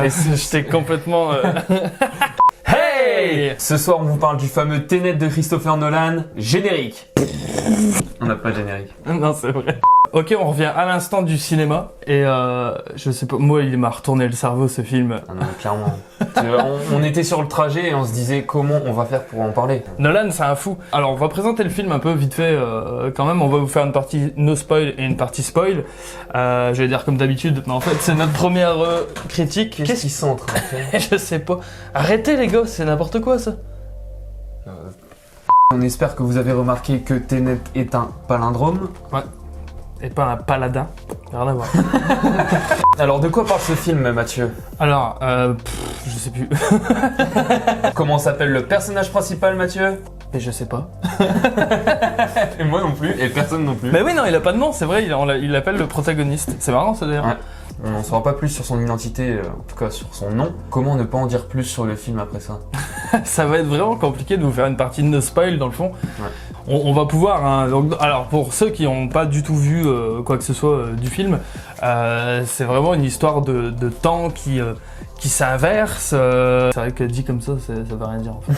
J'étais complètement... Hey! Ce soir, on vous parle du fameux Tenet de Christopher Nolan. Générique. On n'a pas de générique. Non, c'est vrai. Ok, on revient à l'instant du cinéma. Et je sais pas, moi, il m'a retourné le cerveau, ce film. Ah non, clairement. on était sur le trajet et on se disait comment on va faire pour en parler. Nolan, c'est un fou. Alors, on va présenter le film un peu vite fait quand même. On va vous faire une partie no spoil et une partie spoil. Je vais dire comme d'habitude, mais en fait, c'est notre première critique. Qu'est-ce qu'ils sont en train de faire? Je sais pas. Arrêtez les gars, c'est n'importe quoi ça. On espère que vous avez remarqué que Tenet est un palindrome. Ouais. Et pas un paladin. Rien à voir. Alors, de quoi parle ce film, Mathieu? Alors, je sais plus. Comment s'appelle le personnage principal, Mathieu? Mais je sais pas. Et moi non plus, et personne non plus. Mais oui, non, il a pas de nom, c'est vrai, il l'appelle le protagoniste. C'est marrant ça d'ailleurs. Ouais. On n'en saura pas plus sur son identité, en tout cas sur son nom. Comment ne pas en dire plus sur le film après ça? Ça va être vraiment compliqué de vous faire une partie de no spoil dans le fond. Ouais. On va pouvoir, hein, donc, alors pour ceux qui n'ont pas du tout vu quoi que ce soit du film, c'est vraiment une histoire de temps qui s'inverse. C'est vrai que dit comme ça veut rien dire en fait.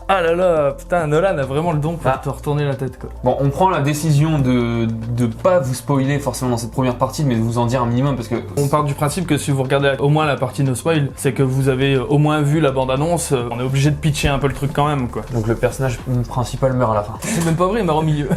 Ah là là, putain, Nolan a vraiment le don pour te retourner la tête quoi. Bon, on prend la décision de pas vous spoiler forcément dans cette première partie, mais de vous en dire un minimum parce que... On part du principe que si vous regardez au moins la partie no spoil, c'est que vous avez au moins vu la bande-annonce, on est obligé de pitcher un peu le truc quand même quoi. Donc le personnage principal meurt à la fin. C'est même pas vrai, il meurt au milieu.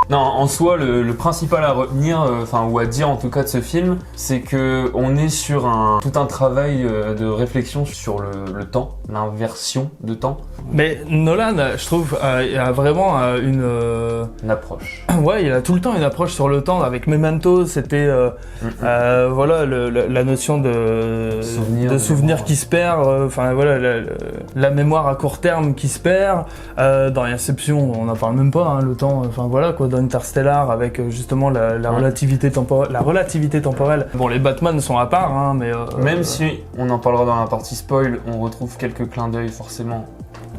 Non, en soi, le principal à retenir, ou à dire en tout cas de ce film, c'est que on est sur tout un travail de réflexion sur le temps, l'inversion de temps. Mais Nolan, je trouve, a vraiment une approche. Ouais, il a tout le temps une approche sur le temps. Avec Memento, c'était voilà la notion de souvenir qui se perd. Enfin voilà, la mémoire à court terme qui se perd. Dans Inception, on n'en parle même pas. Hein, le temps. Enfin voilà quoi. Dans Interstellar, avec justement la relativité temporelle. Bon, les Batman sont à part, hein, mais même si on en parlera dans la partie spoil, on retrouve quelques clins d'œil forcément.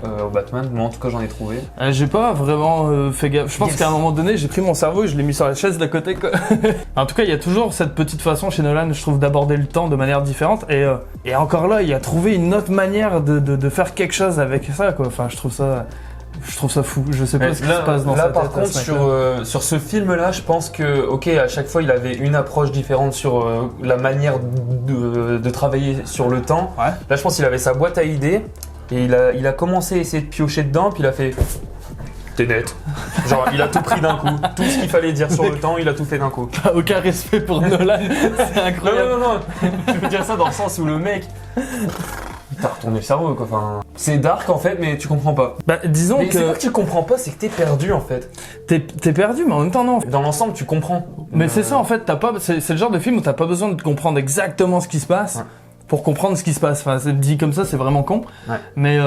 Au Batman, moi en tout cas j'en ai trouvé. J'ai pas vraiment fait gaffe. Je pense qu'à un moment donné, j'ai pris mon cerveau et je l'ai mis sur la chaise d'à côté quoi. En tout cas, il y a toujours cette petite façon chez Nolan, je trouve, d'aborder le temps de manière différente. Et encore là, il a trouvé une autre manière de faire quelque chose avec ça quoi. Enfin, je trouve ça fou. Je sais pas ce qui se passe dans sa tête. Là, par contre, sur ce film-là, je pense que, ok, à chaque fois, il avait une approche différente sur la manière de travailler sur le temps. Ouais. Là, je pense qu'il avait sa boîte à idées. Et il a commencé à essayer de piocher dedans, puis il a fait... Tenet. Genre, il a tout pris d'un coup. Tout ce qu'il fallait dire sur le temps, il a tout fait d'un coup. Aucun respect pour Nolan, c'est incroyable. Non. Je veux dire ça dans le sens où le mec... Il t'a retourné le cerveau, quoi. Enfin, c'est dark, en fait, mais tu comprends pas. Bah, disons mais que... c'est pas que tu comprends pas, c'est que t'es perdu, en fait. T'es perdu, mais en même temps, non. Dans l'ensemble, tu comprends. Mais c'est ça, en fait, c'est le genre de film où t'as pas besoin de comprendre exactement ce qui se passe. Ouais. Pour comprendre ce qui se passe. Enfin, c'est dit comme ça, c'est vraiment con. Ouais. Mais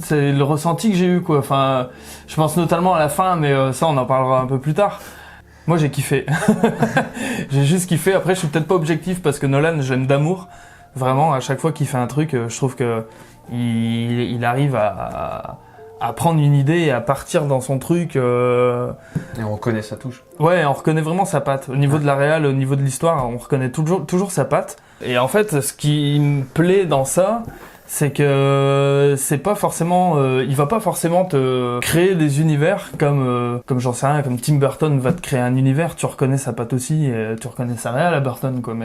c'est le ressenti que j'ai eu, quoi. Enfin, je pense notamment à la fin, mais ça, on en parlera un peu plus tard. Moi, j'ai kiffé. J'ai juste kiffé. Après, je suis peut-être pas objectif parce que Nolan, j'aime d'amour. Vraiment, à chaque fois qu'il fait un truc, je trouve que il arrive à prendre une idée et à partir dans son truc. Et on reconnaît sa touche. Ouais, on reconnaît vraiment sa patte. Au niveau de la réal, au niveau de l'histoire, on reconnaît toujours sa patte. Et en fait, ce qui me plaît dans ça, c'est que c'est pas forcément, il va pas forcément te créer des univers comme j'en sais rien, comme Tim Burton va te créer un univers, tu reconnais sa patte aussi, et tu reconnais sa réal à Burton quoi.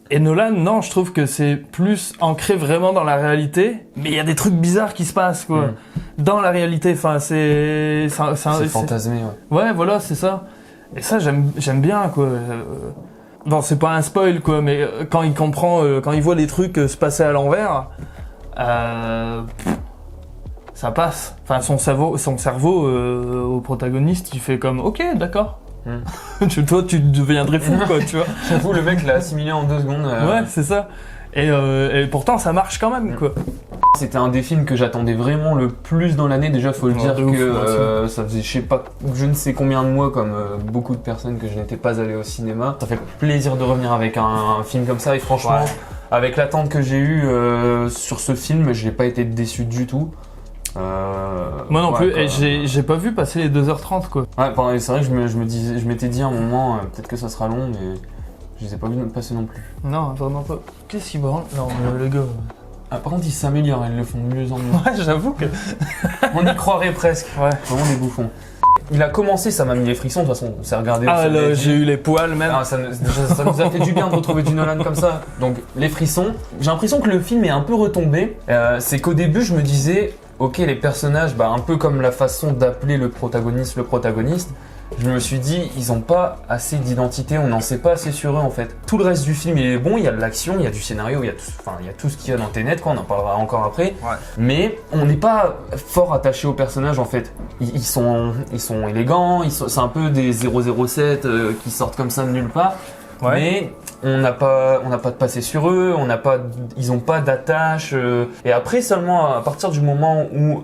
Et Nolan, non, je trouve que c'est plus ancré vraiment dans la réalité, mais il y a des trucs bizarres qui se passent quoi. Dans la réalité, enfin c'est fantasmé ouais. Ouais, voilà, c'est ça. Et ça j'aime bien quoi. Bon, c'est pas un spoil quoi, mais quand il comprend, quand il voit les trucs se passer à l'envers, ça passe. Enfin, son cerveau au protagoniste, il fait comme, ok, d'accord. Toi, tu deviendrais fou quoi, tu vois. J'avoue, le mec l'a assimilé en 2 secondes. Ouais, c'est ça. Et pourtant, ça marche quand même quoi. C'était un des films que j'attendais vraiment le plus dans l'année. Déjà, faut le dire que ça faisait je ne sais combien de mois, comme beaucoup de personnes, que je n'étais pas allé au cinéma. Ça fait plaisir de revenir avec un film comme ça. Et franchement, avec l'attente que j'ai eue sur ce film, je n'ai pas été déçu du tout. Moi non plus, et j'ai pas vu passer les 2h30 quoi. Ouais, c'est vrai que je m'étais dit à un moment, peut-être que ça sera long, mais Je les ai pas vus passer non plus. Non, vraiment pas. Qu'est-ce qu'il branle? Non, le gars... Ah, par contre, ils s'améliorent, ils le font de mieux en mieux. Ouais, j'avoue que... On y croirait presque. Ouais. Vraiment des bouffons. Il a commencé, ça m'a mis les frissons, de toute façon, on s'est regardé. Ah là, j'ai eu les poils même. Ah, ça nous a fait du bien de retrouver du Nolan comme ça. Donc, les frissons. J'ai l'impression que le film est un peu retombé. C'est qu'au début, je me disais, ok, les personnages, un peu comme la façon d'appeler le protagoniste, je me suis dit, ils ont pas assez d'identité, on n'en sait pas assez sur eux en fait. Tout le reste du film il est bon, il y a de l'action, il y a du scénario, il y a tout ce qu'il y a dans Tenet, quoi, on en parlera encore après. Ouais. Mais on n'est pas fort attaché aux personnages en fait. Ils sont élégants, c'est un peu des 007 qui sortent comme ça de nulle part. Ouais. Mais on n'a pas de passé sur eux, ils ont pas d'attache. Et après seulement à partir du moment où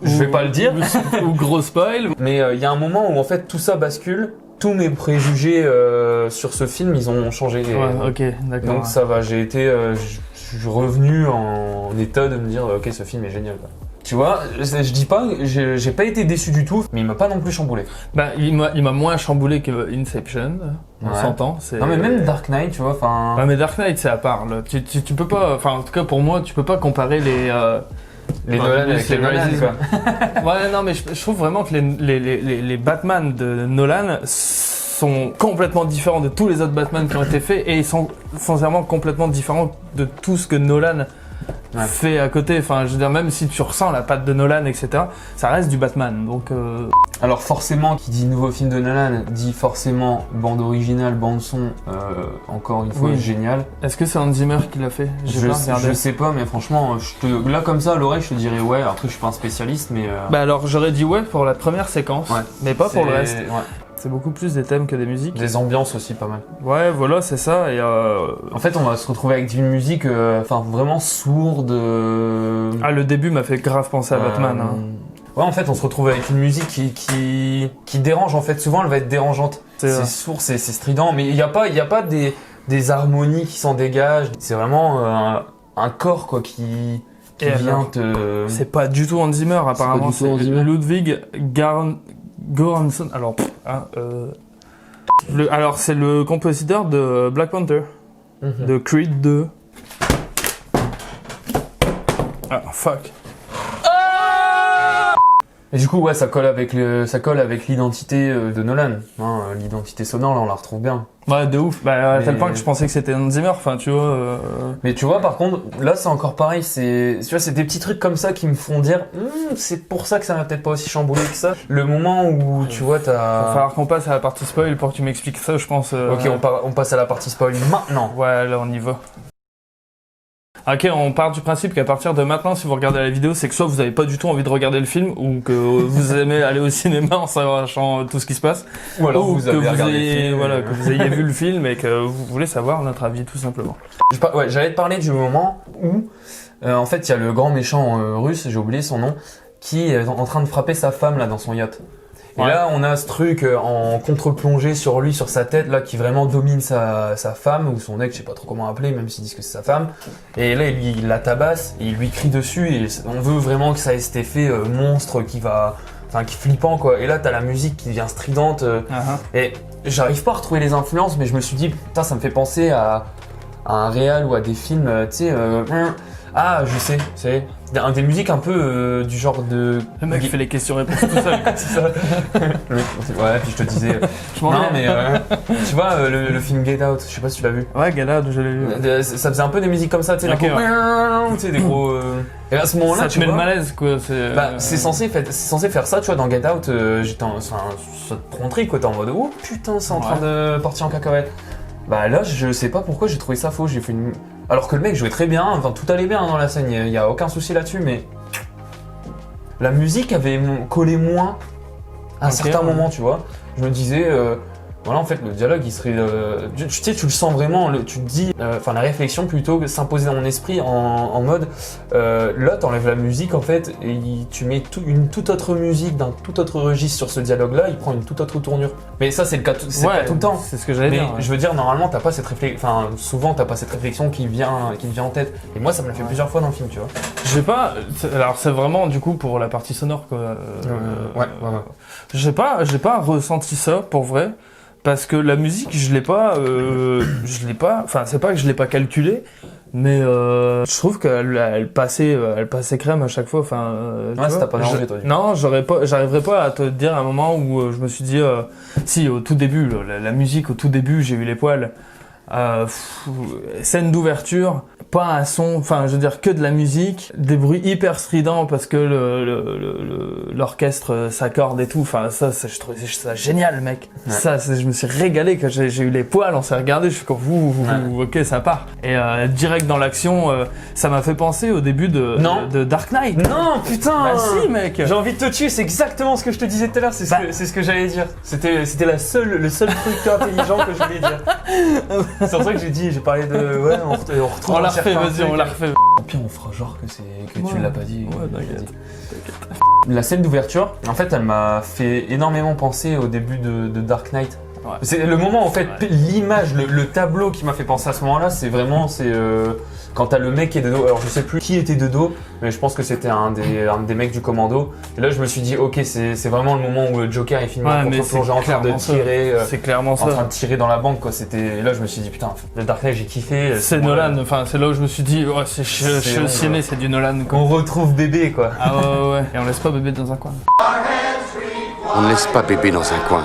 je vais pas le dire. Ou gros spoil. Mais il y a un moment où en fait tout ça bascule. Tous mes préjugés sur ce film, ils ont changé. Ouais, ok, d'accord. Donc ça va, j'ai été je suis revenu en état de me dire ok, ce film est génial. Quoi. Tu vois, je dis pas, j'ai pas été déçu du tout, mais il m'a pas non plus chamboulé. Il m'a moins chamboulé que Inception, on s'entend. Non mais même Dark Knight, tu vois, enfin... Ouais mais Dark Knight c'est à part, là. Tu peux pas, enfin en tout cas pour moi, tu peux pas comparer les Nolan avec les Nolan, quoi. Ouais, non, mais je trouve vraiment que les Batman de Nolan sont complètement différents de tous les autres Batman qui ont été faits et ils sont sincèrement complètement différents de tout ce que Nolan fait à côté. Enfin, je veux dire, même si tu ressens la patte de Nolan, etc., ça reste du Batman. Donc, Alors forcément, qui dit nouveau film de Nolan, dit forcément bande originale, bande son, encore une fois, génial. Est-ce que c'est Hans Zimmer qui l'a fait? Je sais pas, mais franchement, là comme ça, à l'oreille, je te dirais ouais. Après, je suis pas un spécialiste, mais... alors, j'aurais dit ouais pour la première séquence, mais pas pour le reste. Ouais. C'est beaucoup plus des thèmes que des musiques. Des ambiances aussi, pas mal. Ouais, voilà, c'est ça. Et En fait, on va se retrouver avec une musique vraiment sourde. Ah, le début m'a fait grave penser à Batman. Hein. Ouais, en fait, on se retrouve avec une musique qui dérange. En fait, souvent, elle va être dérangeante. C'est sourd, c'est strident, mais il y a pas des harmonies qui s'en dégagent. C'est vraiment un corps quoi qui vient te... C'est pas du tout Hans Zimmer, apparemment. C'est Ludwig Göransson. Alors, c'est le compositeur de Black Panther, de Creed 2. Ah, fuck. Et du coup, ouais, ça colle avec l'identité de Nolan. Hein, l'identité sonore, là, on la retrouve bien. Ouais, de ouf. À tel point que je pensais que c'était Hans Zimmer. Enfin, tu vois. Mais tu vois, par contre, là, c'est encore pareil. Tu vois, c'est des petits trucs comme ça qui me font dire, c'est pour ça que ça m'a peut-être pas aussi chamboulé que ça. Le moment où, tu vois, Il va falloir qu'on passe à la partie spoil pour que tu m'expliques ça, je pense. Ok, on passe à la partie spoil maintenant. Ouais, là, on y va. Ok, on part du principe qu'à partir de maintenant, si vous regardez la vidéo, c'est que soit vous avez pas du tout envie de regarder le film, ou que vous aimez aller au cinéma en sachant tout ce qui se passe, ou alors vous avez regardé le film, que vous ayez vu le film et que vous voulez savoir notre avis tout simplement. J'allais te parler du moment où, en fait, il y a le grand méchant russe, j'ai oublié son nom, qui est en train de frapper sa femme là dans son yacht. Et là, on a ce truc en contre-plongée sur lui, sur sa tête, là, qui vraiment domine sa femme, ou son ex, je sais pas trop comment appeler, même s'ils disent que c'est sa femme. Et là, il la tabasse, et il lui crie dessus, et on veut vraiment que ça ait cet effet monstre qui flippant, quoi. Et là, t'as la musique qui devient stridente, et j'arrive pas à retrouver les influences, mais je me suis dit, putain, ça me fait penser à un réal ou à des films, tu sais, je sais, c'est des musiques un peu du genre de... Le mec fait les questions-réponses tout seul. C'est ça. Ouais, puis je te disais... mais tu vois, le film Get Out, je sais pas si tu l'as vu. Ouais, Get Out, je l'ai vu. Ça faisait un peu des musiques comme ça, tu sais, des gros... Et à ce moment-là, ça te met le malaise, quoi. C'est censé faire ça, tu vois, dans Get Out, ça te prend tri, quoi, t'es en mode, oh putain, c'est en train de partir en cacahuète. Là, je sais pas pourquoi j'ai trouvé ça faux, j'ai fait une... Alors que le mec jouait très bien, enfin tout allait bien dans la scène, il y a aucun souci là-dessus, mais la musique avait collé moins à un certain moment, tu vois. Je me disais, voilà, en fait, le dialogue, il serait... tu sais, tu le sens vraiment, tu te dis... la réflexion, plutôt, s'imposer dans mon esprit en mode... là, t'enlèves la musique, en fait, et tu mets une toute autre musique d'un tout autre registre sur ce dialogue-là, il prend une toute autre tournure. Mais ça, c'est le cas pas tout le temps. C'est ce que j'allais dire. Mais je veux dire, normalement, t'as pas cette réflexion... Enfin, souvent, t'as pas cette réflexion qui vient en tête. Et moi, ça me l'a fait plusieurs fois dans le film, tu vois. J'ai pas... Alors, c'est vraiment, du coup, pour la partie sonore, quoi. Ouais. J'ai pas ressenti ça, pour vrai. parce que la musique, je l'ai pas, enfin c'est pas que je l'ai pas calculé, mais je trouve qu'elle passait crème à chaque fois. Enfin, ça t'a pas dérangé, toi. Non, j'arriverais pas à te dire à un moment où je me suis dit, si au tout début, la musique au tout début, j'ai eu les poils. Scène d'ouverture, pas un son, enfin je veux dire que de la musique, des bruits hyper stridents parce que l'orchestre s'accorde et tout, enfin ça je trouvais ça génial mec. Ouais. Ça je me suis régalé quand j'ai eu les poils, on s'est regardé, je suis comme ok ça part. Et direct dans l'action, ça m'a fait penser au début de Dark Knight. Non putain. Bah si mec. J'ai envie de te tuer, c'est exactement ce que je te disais tout à l'heure, c'est ce que j'allais dire. C'était le seul truc intelligent que je voulais dire. C'est pour ça que j'ai parlé de on retrouve. On l'a refait, vas-y, on l'a refait. Au pire, on fera genre que tu l'as pas dit. Ouais, t'inquiète. La scène d'ouverture, en fait, elle m'a fait énormément penser au début de Dark Knight. Ouais. C'est le moment, en fait, l'image, le tableau qui m'a fait penser à ce moment-là, c'est quand t'as le mec qui est de dos. Alors je sais plus qui était de dos, mais je pense que c'était un des mecs du commando. Et là je me suis dit ok c'est vraiment le moment où le Joker est filmé en contre-plongée en train de tirer. C'est clairement ça. En train de tirer dans la banque quoi. Et là je me suis dit putain le Dark Knight j'ai kiffé. C'est Nolan, enfin c'est là où je me suis dit c'est ciné, c'est du Nolan quoi. On retrouve bébé quoi. Ah ouais. Et on laisse pas bébé dans un coin. On ne laisse pas bébé dans un coin.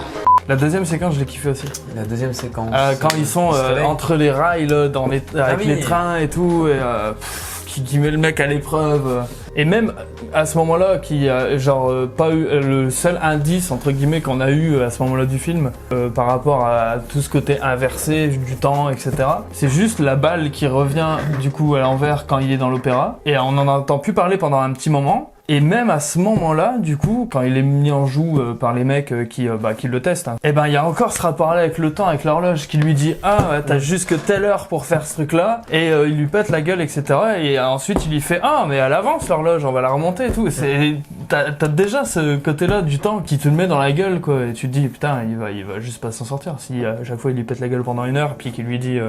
La deuxième séquence, je l'ai kiffé aussi. La deuxième séquence. Quand ils sont entre les rails, là, avec les trains et tout, et qui met le mec à l'épreuve. Et même à ce moment-là, qui a pas eu le seul indice entre guillemets qu'on a eu à ce moment-là du film par rapport à tout ce côté inversé du temps, etc. C'est juste la balle qui revient du coup à l'envers quand il est dans l'opéra, et on n'en entend plus parler pendant un petit moment. Et même à ce moment-là, du coup, quand il est mis en joue par les mecs qui le testent, et ben il y a encore ce rapport-là avec le temps, avec l'horloge, qui lui dit t'as juste que telle heure pour faire ce truc-là, et il lui pète la gueule, etc. Et ensuite il lui fait mais à l'avance l'horloge, on va la remonter et tout. T'as déjà ce côté-là du temps qui te le met dans la gueule, quoi. Et tu te dis putain, il va juste pas s'en sortir. Si à chaque fois il lui pète la gueule pendant 1 heure, puis qu'il lui dit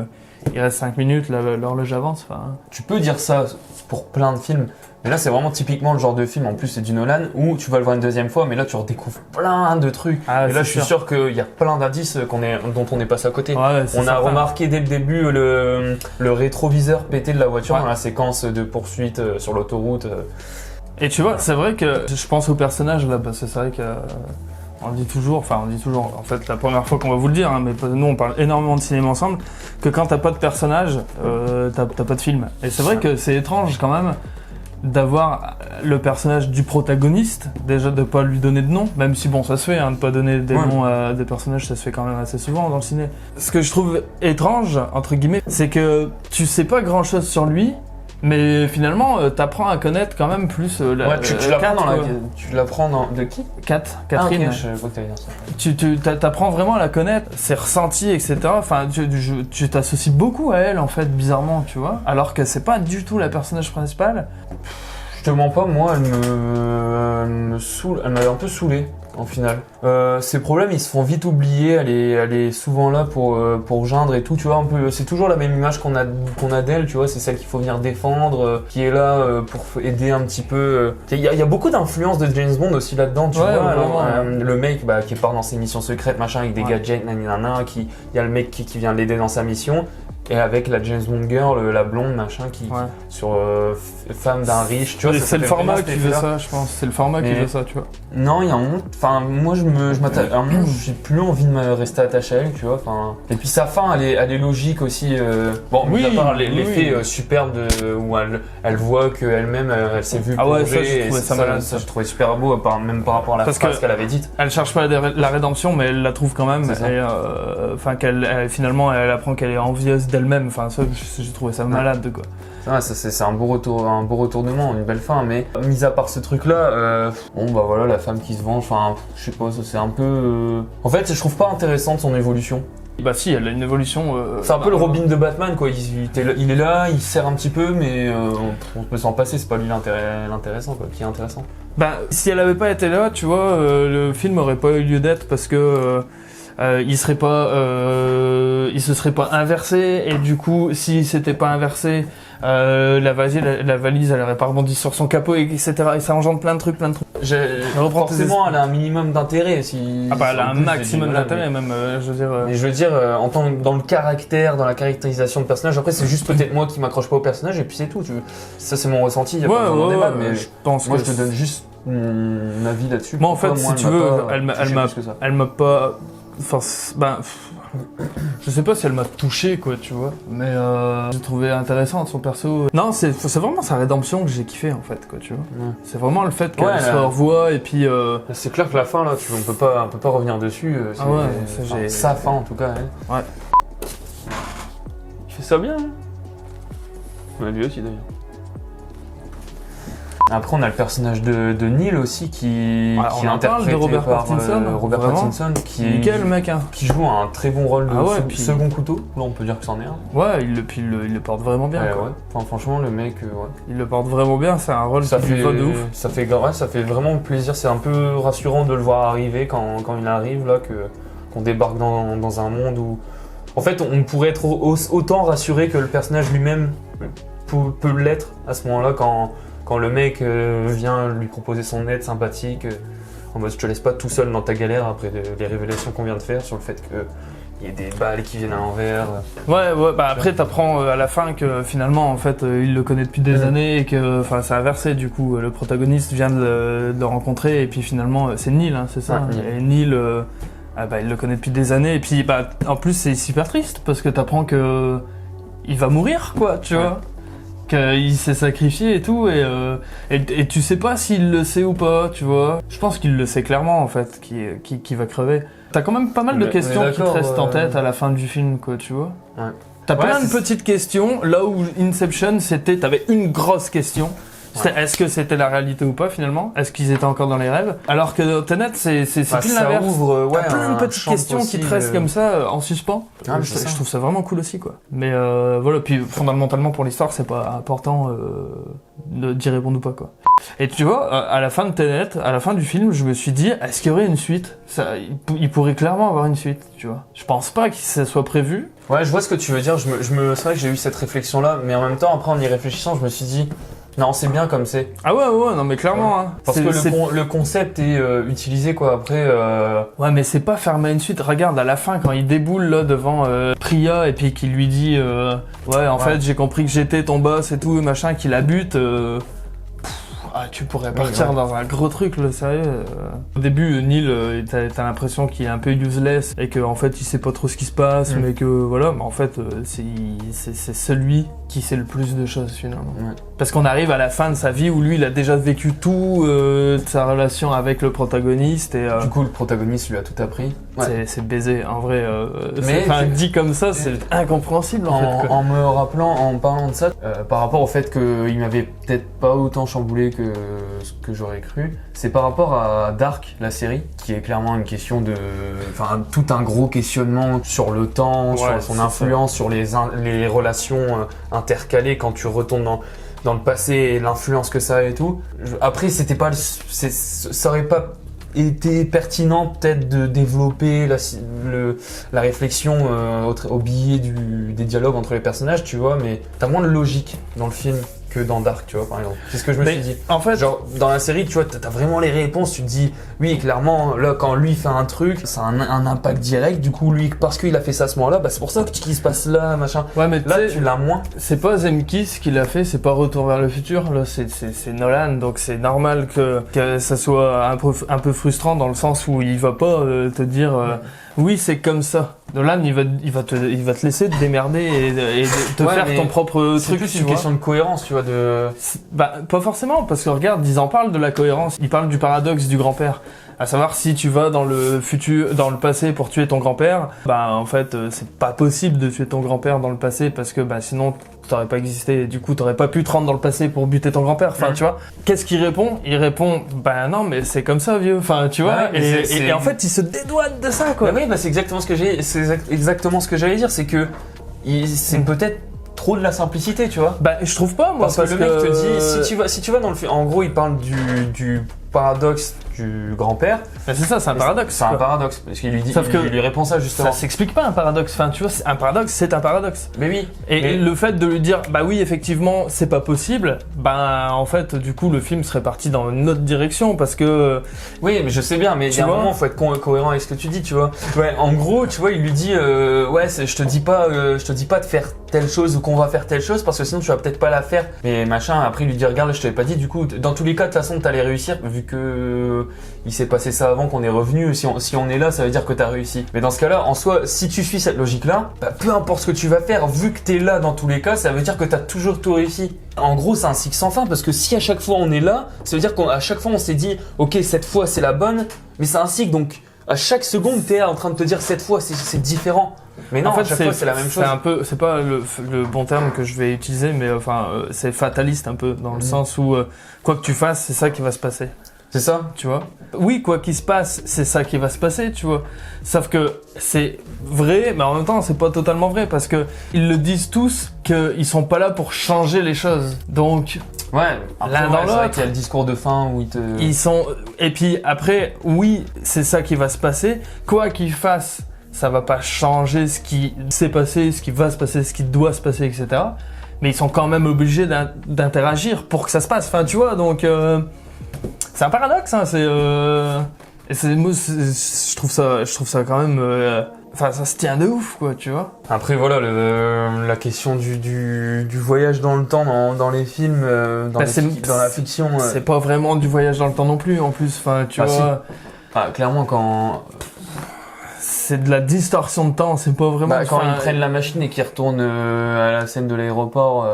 il reste 5 minutes, l'horloge avance. Enfin. Tu peux dire ça pour plein de films. Mais là, c'est vraiment typiquement le genre de film, en plus c'est du Nolan, où tu vas le voir une deuxième fois, mais là tu redécouvres plein de trucs. Et là, je suis sûr qu'il y a plein d'indices dont on est passé à côté. Ouais, on a remarqué dès le début le rétroviseur pété de la voiture dans la séquence de poursuite sur l'autoroute. Et tu vois, c'est vrai que je pense au personnage là, parce que c'est vrai que on dit toujours, en fait la première fois qu'on va vous le dire, mais nous on parle énormément de cinéma ensemble, que quand t'as pas de personnage, t'as pas de film. Et c'est vrai que c'est étrange quand même d'avoir le personnage du protagoniste, déjà de pas lui donner de nom, même si bon ça se fait, de pas donner des noms à des personnages, ça se fait quand même assez souvent dans le ciné. Ce que je trouve étrange, entre guillemets, c'est que tu sais pas grand chose sur lui, mais finalement t'apprends à connaître quand même plus tu l'apprends dans de qui Catherine. Je vois que t'allais dire ça. T'apprends vraiment à la connaître, ses ressentis, etc. Enfin, tu t'associes beaucoup à elle en fait, bizarrement, tu vois, alors que c'est pas du tout la personnage principale. Je te mens pas, moi elle me saoule, elle m'avait un peu saoulé en final. Ses problèmes ils se font vite oublier, elle est souvent là pour geindre et tout, tu vois, un peu, c'est toujours la même image qu'on a d'elle, tu vois, c'est celle qu'il faut venir défendre, qui est là pour aider un petit peu. Il y a beaucoup d'influence de James Bond aussi là-dedans, tu vois. Le mec qui part dans ses missions secrètes, machin, avec des gadgets, nanana, il y a le mec qui vient l'aider dans sa mission. Et avec la James Bond girl, la blonde machin sur femme d'un riche, tu vois. C'est le format qui veut ça, je pense. C'est le format qui veut ça, tu vois. Non, il y a un moment. Enfin, moi je m'attache. À un moment, j'ai plus envie de me rester attaché à elle, tu vois. Enfin. Et puis sa fin, elle est logique aussi. Bon, mis à part l'effet superbe où elle voit qu'elle-même, elle s'est vue plonger. Ça, je trouvais super beau, même par rapport à la phrase qu'elle avait dite. Elle cherche pas la rédemption, mais elle la trouve quand même. Et enfin, finalement, elle apprend qu'elle est envieuse d'elle-même. Enfin, ça, j'ai trouvé ça malade, quoi. C'est un beau retournement, une belle fin, mais mis à part ce truc là, voilà, la femme qui se venge, enfin je sais pas, ça c'est un peu en fait je trouve pas intéressante son évolution. Bah si, elle a une évolution c'est un peu le Robin de Batman quoi, il est là, il sert un petit peu, mais on peut s'en passer, c'est pas lui l'intéressant quoi, qui est intéressant. Bah si elle avait pas été là, tu vois, le film aurait pas eu lieu d'être, parce que il se serait pas inversé, et du coup s'il s'était pas inversé, la valise elle aurait pas rebondi sur son capot, etc. Et ça engendre plein de trucs. forcément, elle a un minimum d'intérêt. Elle a un maximum d'intérêt, même, je veux dire. Mais je veux dire, dans le caractère, dans la caractérisation de personnage, après, c'est juste peut-être moi qui m'accroche pas au personnage, et puis c'est tout. Ça, c'est mon ressenti, il y a pas besoin d'en débattre, mais je te donne juste mon avis là-dessus. Moi, en fait, si tu veux, elle m'a pas. Enfin, je sais pas si elle m'a touché, quoi, tu vois, mais j'ai trouvé intéressant son perso. Non, c'est vraiment sa rédemption que j'ai kiffé, en fait, quoi, tu vois. C'est vraiment le fait qu'elle se revoie, et puis... C'est clair que la fin, là, on peut pas revenir dessus. Sa fin, en tout cas, elle. Ouais. Il fait ça bien, hein. Lui aussi, d'ailleurs. Après, on a le personnage de Neil aussi qui est interprété par Robert Pattinson, nickel, mec, hein. Qui joue un très bon rôle de second couteau. Là, on peut dire que c'en est un. Ouais, il le porte vraiment bien. Quoi. Ouais. Enfin, franchement, le mec, il le porte vraiment bien. C'est un rôle qui lui va de ouf. Ça fait vraiment plaisir. C'est un peu rassurant de le voir arriver quand il arrive là, qu'on débarque dans un monde où, en fait, on pourrait être autant rassuré que le personnage lui-même peut l'être à ce moment-là quand le mec vient lui proposer son aide sympathique, en mode je te laisse pas tout seul dans ta galère après les révélations qu'on vient de faire sur le fait qu'il y ait des balles qui viennent à l'envers. Ouais, après t'apprends à la fin que finalement en fait il le connaît depuis des années et que ça a inversé du coup. Le protagoniste vient de le rencontrer et puis finalement c'est Neil, hein, c'est ça. Ouais, et Neil, il le connaît depuis des années et puis en plus c'est super triste parce que t'apprends que il va mourir, quoi, tu vois. Il s'est sacrifié et tout, et tu sais pas s'il le sait ou pas, tu vois. Je pense qu'il le sait clairement, en fait, qui va crever. T'as quand même pas mal de questions qui te restent en tête à la fin du film, quoi, tu vois. Ouais. T'as plein de petites questions, là où Inception, t'avais une grosse question. Est-ce que c'était la réalité ou pas finalement? Est-ce qu'ils étaient encore dans les rêves? Alors que Tenet, c'est tout l'inverse. T'as plein de petites questions qui te restent comme ça en suspens. Je trouve ça vraiment cool aussi, quoi. Mais voilà, puis fondamentalement pour l'histoire, c'est pas important d'y répondre ou pas, quoi. Et tu vois, à la fin de Tenet, à la fin du film, je me suis dit, est-ce qu'il y aurait une suite? Il pourrait clairement avoir une suite, tu vois. Je pense pas que ça soit prévu. Ouais, je vois ce que tu veux dire. C'est vrai que j'ai eu cette réflexion-là, mais en même temps, après en y réfléchissant, je me suis dit, non, c'est bien comme c'est. Ah ouais, non mais clairement. Hein. Parce que le concept est utilisé, quoi, après... Ouais, mais c'est pas fermé à une suite. Regarde, à la fin, quand il déboule là devant Priya et puis qu'il lui dit en fait, j'ai compris que j'étais ton boss et tout, machin, qu'il la bute... tu pourrais partir dans un gros truc, là, sérieux. Au début, Neil, t'as l'impression qu'il est un peu useless et qu'en fait, il sait pas trop ce qui se passe, mais que voilà, mais en fait, c'est celui qui sait le plus de choses finalement. Ouais. Parce qu'on arrive à la fin de sa vie où lui, il a déjà vécu tout de sa relation avec le protagoniste et du coup, le protagoniste lui a tout appris. Ouais. C'est baisé, en vrai. Mais dit comme ça, c'est incompréhensible en fait. En parlant de ça, par rapport au fait qu'il m'avait peut-être pas autant chamboulé que ce que j'aurais cru, c'est par rapport à Dark, la série, qui est clairement une question tout un gros questionnement sur le temps, sur son influence, sur les relations intercalées quand tu retournes dans le passé et l'influence que ça a et tout. Après, ça aurait pas été pertinent peut-être de développer la réflexion au billet des dialogues entre les personnages, tu vois, mais t'as moins de logique dans le film que dans Dark, tu vois, par exemple. C'est ce que je me suis dit. En fait, genre, dans la série, tu vois, t'as vraiment les réponses, tu te dis, oui, clairement, là, quand lui fait un truc, ça a un impact direct, du coup, lui, parce qu'il a fait ça à ce moment-là, c'est pour ça qu'il se passe là, machin. Ouais, mais là, tu l'as moins. C'est pas Zemeckis qui l'a fait, c'est pas Retour vers le futur, là, c'est Nolan, donc c'est normal que ça soit un peu frustrant dans le sens où il va pas te dire, oui, c'est comme ça. Nolan, il va te laisser te démerder et te faire ton propre truc. C'est plus une question de cohérence, tu vois, pas forcément, parce que regarde, ils en parlent de la cohérence. Ils parlent du paradoxe du grand-père. À savoir, si tu vas dans le passé pour tuer ton grand-père, en fait, c'est pas possible de tuer ton grand-père dans le passé parce que, sinon, t'aurais pas existé. Du coup, t'aurais pas pu te rendre dans le passé pour buter ton grand-père. Enfin, tu vois. Qu'est-ce qu'il répond? Il répond, non, mais c'est comme ça, vieux. Enfin, tu vois. Et en fait, il se dédouane de ça, quoi. Oui, c'est exactement ce que j'allais dire. C'est que, c'est peut-être trop de la simplicité, tu vois. Je trouve pas, moi. Parce que le mec te dit, si tu vas dans le film, en gros, il parle du paradoxe du grand-père. Mais c'est ça, c'est un paradoxe. C'est un paradoxe, parce qu'il lui dit, il lui répond ça justement. Ça s'explique pas un paradoxe, enfin tu vois, un paradoxe c'est un paradoxe. Mais oui. Et le fait de lui dire, bah oui effectivement c'est pas possible, bah en fait du coup le film serait parti dans une autre direction parce que... Oui mais je sais bien, mais il y a un moment faut être cohérent avec ce que tu dis, tu vois. Ouais, en gros tu vois il lui dit, ouais je te dis pas de faire telle chose ou qu'on va faire telle chose parce que sinon tu vas peut-être pas la faire. Mais machin, après il lui dit regarde je t'avais pas dit, du coup dans tous les cas de toute façon t'allais réussir vu que il s'est passé ça avant qu'on est revenu, si on est là ça veut dire que t'as réussi. Mais dans ce cas là en soi si tu suis cette logique là, bah, peu importe ce que tu vas faire, vu que t'es là dans tous les cas ça veut dire que t'as toujours tout réussi. En gros c'est un cycle sans fin parce que si à chaque fois on est là, ça veut dire qu'à chaque fois on s'est dit ok cette fois c'est la bonne, mais c'est un cycle donc à chaque seconde t'es en train de te dire cette fois c'est différent. Mais non, en fait, à chaque fois c'est la même chose. C'est pas le bon terme que je vais utiliser, mais enfin c'est fataliste un peu dans le sens où quoi que tu fasses, c'est ça qui va se passer. C'est ça, tu vois. Oui, quoi qu'il se passe, c'est ça qui va se passer, tu vois. Sauf que c'est vrai, mais en même temps, c'est pas totalement vrai parce que ils le disent tous qu'ils sont pas là pour changer les choses. Donc ouais, l'un dans l'autre, il y a le discours de fin où ils sont. Et puis après, oui, c'est ça qui va se passer. Quoi qu'ils fassent, ça va pas changer ce qui s'est passé, ce qui va se passer, ce qui doit se passer, etc. Mais ils sont quand même obligés d'interagir pour que ça se passe. Enfin, tu vois, donc. C'est un paradoxe, hein, je trouve ça quand même, enfin, ça se tient de ouf, quoi, tu vois. Après, voilà, la question du voyage dans le temps dans les films, dans la fiction. C'est pas vraiment du voyage dans le temps non plus, en plus, enfin, tu vois. Si. Ah, clairement, quand. C'est de la distorsion de temps, c'est pas vraiment. Bah, quand ils prennent la machine et qu'ils retournent à la scène de l'aéroport.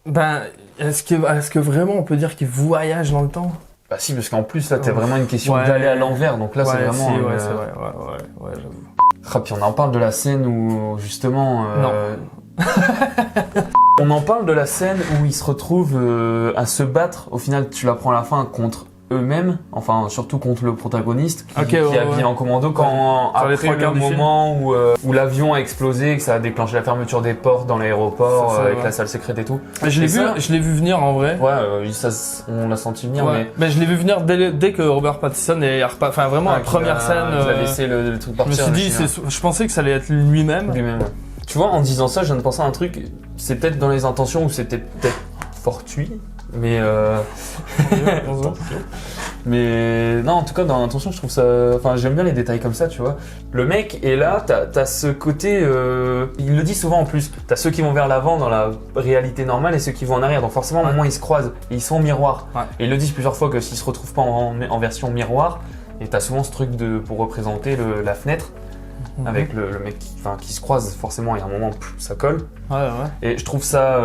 Ben, est-ce que vraiment on peut dire qu'ils voyagent dans le temps? Bah si, parce qu'en plus là, t'as vraiment une question d'aller à l'envers, donc là c'est vraiment... Si, c'est vrai, ouais, j'avoue. Ah, puis on en parle de la scène où, justement... Non. On en parle de la scène où ils se retrouvent à se battre, au final tu l'apprends à la fin, contre eux-mêmes, enfin surtout contre le protagoniste qui est habillé en commando quand après le moment où l'avion a explosé et que ça a déclenché la fermeture des portes dans l'aéroport avec la salle secrète et tout. Mais je l'ai vu venir en vrai. Ouais, on l'a senti venir, mais je l'ai vu venir dès que Robert Pattinson est enfin vraiment la première scène. Il a laissé le truc partir. Je me suis dit, je pensais que ça allait être lui-même. Tu vois, en disant ça, je viens de penser à un truc. C'est peut-être dans les intentions ou c'était peut-être fortuit. Mais mais non, en tout cas dans l'intention je trouve ça, enfin j'aime bien les détails comme ça, tu vois. Le mec est là, t'as ce côté, il le dit souvent en plus, t'as ceux qui vont vers l'avant dans la réalité normale et ceux qui vont en arrière, donc forcément au moment ils se croisent et ils sont en miroir. Et ils le disent plusieurs fois que s'ils se retrouvent pas en version miroir, et t'as souvent ce truc pour représenter la fenêtre. Avec le mec qui se croise forcément, il y a un moment ça colle. Et je trouve ça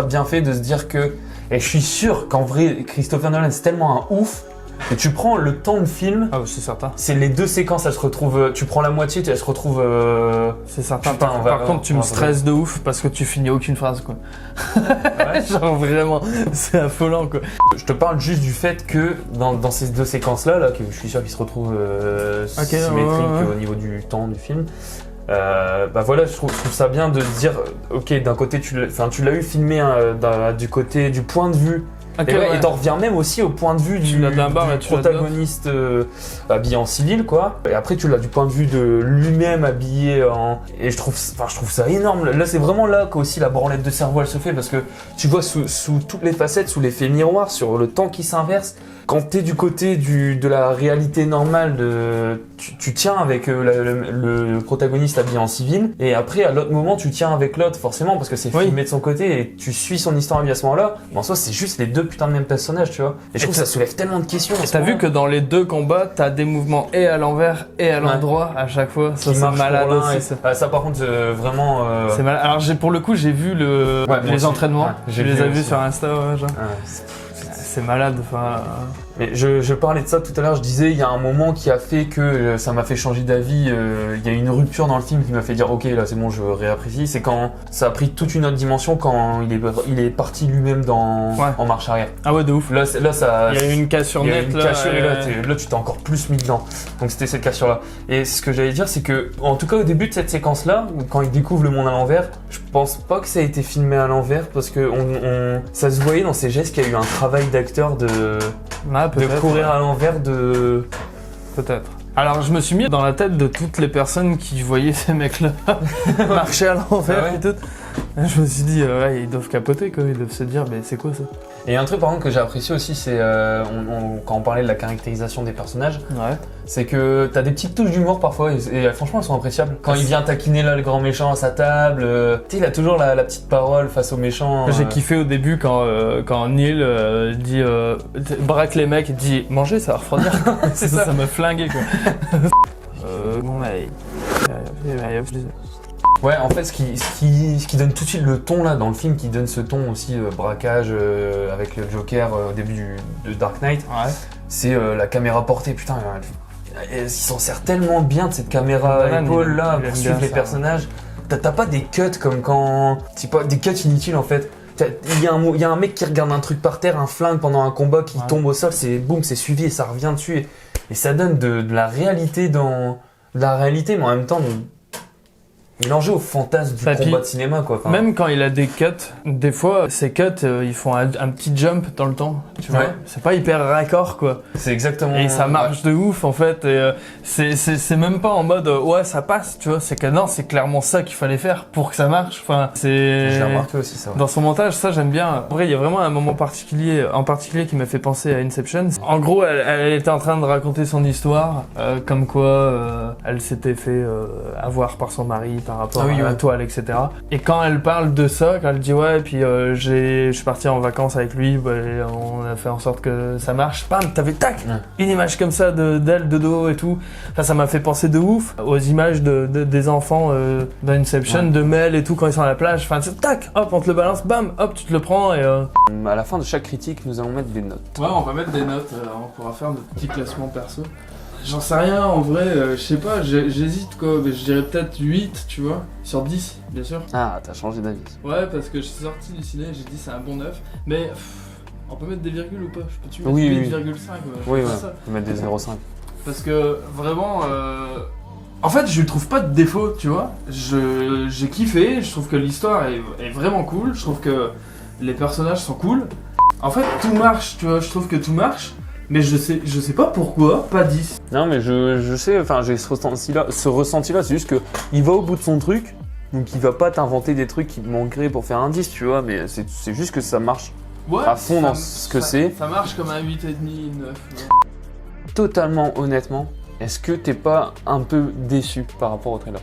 bien fait de se dire que, et je suis sûr qu'en vrai Christopher Nolan c'est tellement un ouf que tu prends le temps de film. Ah c'est certain. C'est les deux séquences, elles se retrouvent. Tu prends la moitié, elles se retrouvent. C'est certain. Putain, par contre, tu me stresses de ouf parce que tu finis aucune phrase, quoi. Genre vraiment, c'est affolant, quoi. Je te parle juste du fait que dans ces deux séquences-là, que je suis sûr qu'ils se retrouvent symétriques au niveau du temps du film. Bah voilà, je trouve ça bien de se dire, ok, d'un côté tu l'as eu filmé du point de vue. Et t'en reviens même aussi au point de vue du protagoniste habillé en civil, quoi. Et après tu l'as du point de vue de lui-même habillé en... Et je trouve ça énorme. Là c'est vraiment là qu'aussi la branlette de cerveau elle se fait, parce que tu vois sous toutes les facettes, sous l'effet miroir, sur le temps qui s'inverse. Quand t'es du côté de la réalité normale, tu tiens avec le protagoniste habillé en civil, et après à l'autre moment tu tiens avec l'autre forcément parce que c'est filmé de son côté et tu suis son histoire à ce moment-là. Mais en soi c'est juste les deux putains de même personnages, tu vois. Et je trouve que ça soulève tellement de questions. T'as vu que dans les deux combats t'as des mouvements et à l'envers et à l'endroit à chaque fois. Ça c'est malade aussi. Ça par contre vraiment. C'est malade. Alors pour le coup j'ai vu les entraînements. Je les ai vus sur Insta. C'est malade, enfin... Mais je parlais de ça tout à l'heure, je disais, il y a un moment qui a fait que ça m'a fait changer d'avis, il y a une rupture dans le film qui m'a fait dire, ok, là c'est bon, je réapprécie, c'est quand ça a pris toute une autre dimension, quand il est parti lui-même en marche arrière. Ah ouais, de ouf. Là ça... Il y a eu une cassure nette, là tu t'es encore plus mis dedans. Donc c'était cette cassure-là. Et ce que j'allais dire, c'est que, en tout cas au début de cette séquence-là, quand il découvre le monde à l'envers, je pense pas que ça a été filmé à l'envers, parce que ça se voyait dans ses gestes qu'il y a eu un travail d'acteur de courir à l'envers de... Peut-être. Alors je me suis mis dans la tête de toutes les personnes qui voyaient ces mecs-là marcher à l'envers et tout. Et je me suis dit, ouais, ils doivent capoter quoi, ils doivent se dire, mais c'est quoi ça? Et un truc par contre que j'ai apprécié aussi, c'est quand on parlait de la caractérisation des personnages, c'est que t'as des petites touches d'humour parfois et franchement elles sont appréciables. Quand il vient taquiner là le grand méchant à sa table, tu sais il a toujours la petite parole face au méchant. J'ai kiffé au début quand Neil dit braque les mecs et dit mangez ça va refroidir. C'est ça m'a flingué quoi. Ouais, en fait, ce qui donne tout de suite le ton là dans le film, qui donne ce ton aussi braquage avec le Joker au début de Dark Knight, c'est la caméra portée. Putain, il s'en sert tellement bien de cette caméra épaule là pour suivre les personnages. T'as pas des cuts comme quand. C'est pas des cuts inutiles en fait. Il y a un mec qui regarde un truc par terre, un flingue pendant un combat qui tombe au sol, c'est boum, c'est suivi et ça revient dessus. Et ça donne de la réalité dans. De la réalité, mais en même temps. Mélangé au fantasme du combat de cinéma quoi. Enfin, même quand il a des cuts, des fois ces cuts ils font un petit jump dans le temps, tu vois. C'est pas hyper raccord quoi. C'est exactement. Et ça marche de ouf en fait. Et c'est même pas en mode ouais ça passe, tu vois. C'est que non, c'est clairement ça qu'il fallait faire pour que ça marche. Enfin c'est. Je l'ai remarqué aussi ça. Ouais. Dans son montage, ça j'aime bien. En vrai, il y a vraiment un moment particulier qui m'a fait penser à Inception. En gros, elle était en train de raconter son histoire, comme quoi elle s'était fait avoir par son mari. Par rapport à la toile, etc. Et quand elle parle de ça, quand elle dit ouais, et puis je suis parti en vacances avec lui, bah, on a fait en sorte que ça marche, bam, t'avais une image comme ça d'elle de dos et tout. Enfin, ça m'a fait penser de ouf aux images des enfants dans Inception, de Mel et tout quand ils sont à la plage. Enfin, tac, hop, on te le balance, bam, hop, tu te le prends et. À la fin de chaque critique, nous allons mettre des notes. Ouais, on va mettre des notes. On pourra faire notre petit classement perso. J'en sais rien, en vrai, je sais pas, j'hésite quoi, mais je dirais peut-être 8, tu vois, sur 10, bien sûr. Ah, t'as changé d'avis. Ouais, parce que je suis sorti du ciné, j'ai dit c'est un bon 9, mais on peut mettre des virgules ou pas? Je peux-tu mettre 8,5 Oui, on peut mettre des 0,5. Parce que vraiment, en fait, je trouve pas de défaut, tu vois. J'ai kiffé, je trouve que l'histoire est vraiment cool, je trouve que les personnages sont cool. En fait, tout marche, tu vois, je trouve que tout marche. Mais je sais pas pourquoi, pas 10. Non mais je sais, enfin j'ai ce ressenti-là, c'est juste que il va au bout de son truc, donc il va pas t'inventer des trucs qui manqueraient pour faire un 10, tu vois, mais c'est juste que ça marche à fond dans ce que c'est. Ça marche comme un 8,5, 9. Totalement honnêtement, est-ce que t'es pas un peu déçu par rapport au trailer?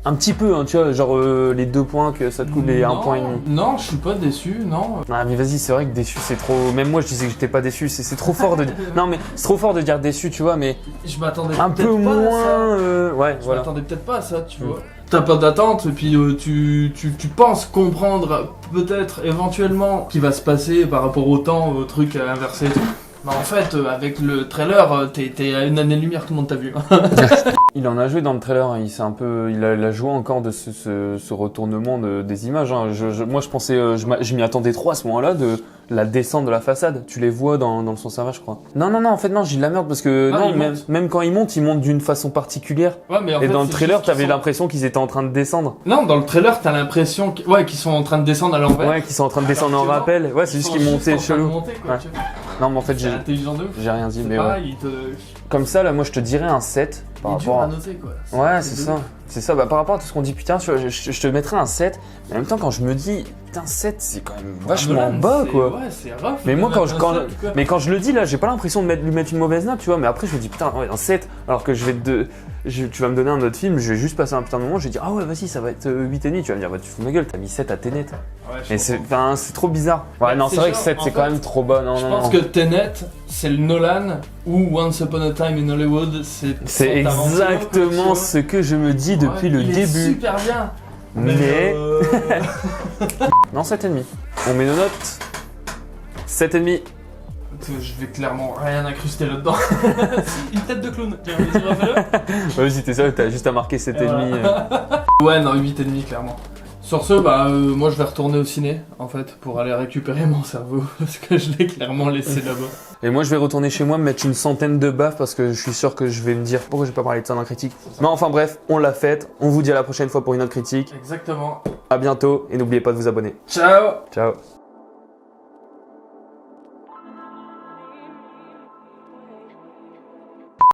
Un petit peu, hein, tu vois, genre les 2 points que ça te coûte les 1,5 points. Non, je suis pas déçu, non. Ah mais vas-y, c'est vrai que déçu c'est trop. Même moi je disais que j'étais pas déçu, c'est trop fort de. Non mais c'est trop fort de dire déçu, tu vois, mais. Je m'attendais un peu moins. Ouais, je m'attendais peut-être pas à ça, tu vois. T'as pas d'attente et puis tu penses comprendre peut-être éventuellement ce qui va se passer par rapport au temps, au truc inversé et tout. Bah en fait, avec le trailer, t'es à une année-lumière, tout le monde t'a vu. Il en a joué dans le trailer, il a joué encore de ce retournement des images. Hein. Moi je pensais, je m'y attendais trop à ce moment-là de la descente de la façade. Tu les vois dans le son serveur, je crois. Non, en fait non, j'ai de la merde parce que même quand ils montent d'une façon particulière. Ouais, mais en et fait, dans le trailer, t'avais l'impression qu'ils étaient en train de descendre. Non, dans le trailer, t'as l'impression qu'ils sont en train de descendre à l'envers. Ouais, qu'ils sont en train de descendre en rappel. Ouais, c'est juste qu'ils montaient chelou. Non, mais en fait, j'ai rien dit, mais pareil, comme ça, là, moi, je te dirais un 7 par rapport à noter, quoi. Ouais, c'est ça. C'est ça, par rapport à tout ce qu'on dit, putain, je te mettrais un 7, mais en même temps, quand je me dis, putain, 7, c'est quand même vachement bas, quoi. Ouais, c'est rough. Mais moi, quand je le dis, là, j'ai pas l'impression de lui mettre une mauvaise note, tu vois, mais après, je me dis, putain, ouais, un 7, alors que tu vas me donner un autre film, je vais juste passer un putain de moment, je vais dire, ah ouais, vas-y, ça va être 8,5, tu vas me dire, bah, tu fous de ma gueule, t'as mis 7 à Tenet. Ouais, mais c'est trop bizarre. Ouais, non, c'est vrai que 7, c'est quand même trop bas, non. Je pense que Tenet, c'est le Nolan, ou Once Upon a Time in Hollywood, c'est exactement ce que je me dis depuis le début. C'est super bien. Mais. Non, 7,5. On met nos notes. 7,5. Je vais clairement rien incruster là-dedans. Une tête de clown. Tiens, vas-y, refais-le. Ouais, si t'es ça, t'as juste à marquer 7,5. Ouais, non, 8,5 clairement. Sur ce, moi je vais retourner au ciné en fait pour aller récupérer mon cerveau parce que je l'ai clairement laissé là-bas. Et moi je vais retourner chez moi me mettre une centaine de baffes parce que je suis sûr que je vais me dire pourquoi j'ai pas parlé de ça dans la critique. Mais enfin bref, on l'a faite. On vous dit à la prochaine fois pour une autre critique. Exactement. À bientôt et n'oubliez pas de vous abonner. Ciao. Ciao.